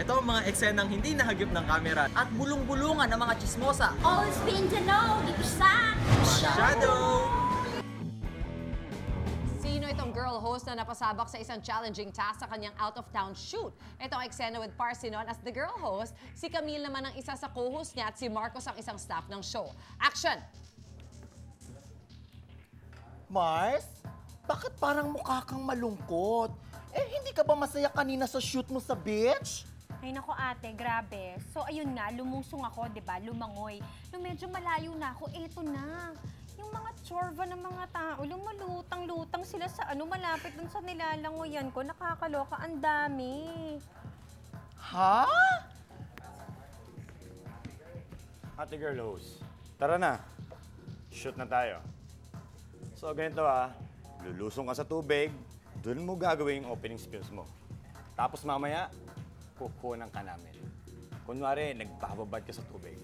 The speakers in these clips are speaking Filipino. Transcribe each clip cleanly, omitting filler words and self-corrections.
Ito ang mga eksenang hindi nahagip ng kamera. At bulong-bulungan ng mga chismosa. All spin to know dito sa Shadow! Sino itong girl host na napasabak sa isang challenging task sa kanyang out-of-town shoot? Ito ang eksena with Parsinon as the girl host. Si Camille naman ang isa sa co-host niya at si Marcos ang isang staff ng show. Action! Mars, bakit parang mukha kang malungkot? Hindi ka ba masaya kanina sa shoot mo sa beach? Ay nako ate, grabe. So ayun nga, lumusong ako, 'di ba? Lumangoy. Nung medyo malayo na ako, eto na. Yung mga tsorba ng mga tao, lumalutang-lutang sila sa malapit dun sa nilalangoyan ko. Nakakaloka, ang dami. Ha? Ate girl host, tara na. Shoot na tayo. So ganito lulusong ka sa tubig, dun mo gagawin yung opening spills mo. Tapos mamaya, kukunan ka namin. Kunwari, nagbababad ka sa tubig.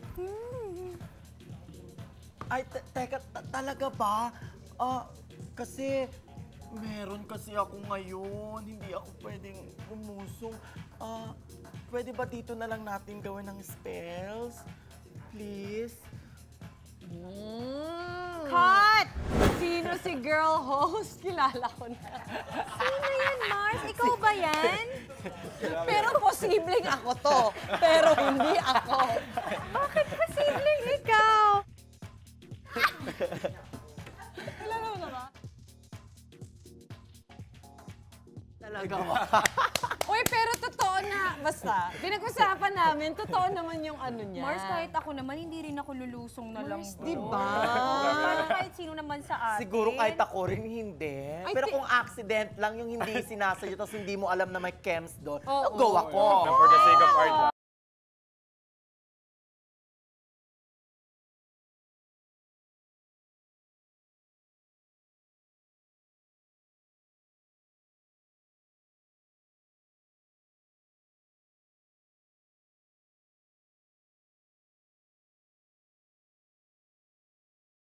Ay, teka, talaga ba? Kasi meron kasi ako ngayon. Hindi ako pwedeng lumusong. Pwede ba dito na lang natin gawin ng spells? Please? Cut! Sino si girl host? Kilala ko na. Sino yan, Mars? Ikaw ba yan? Pero posibleng ako to. Pero hindi ako. Bakit posibleng ikaw? Kilala mo na ba? Talaga ba? Uy, pero totoo na. Basta, pinag-usapan namin, totoo naman yung niya. Mars, kahit ako naman, hindi rin ako lulusong na lang. Mars, di ba? Parang kahit sino naman sa atin. Siguro kahit ako rin hindi. Ay, Pero kung accident lang yung hindi sinasadyo tapos hindi mo alam na may chems doon, Oo. go ako. For the sake of art,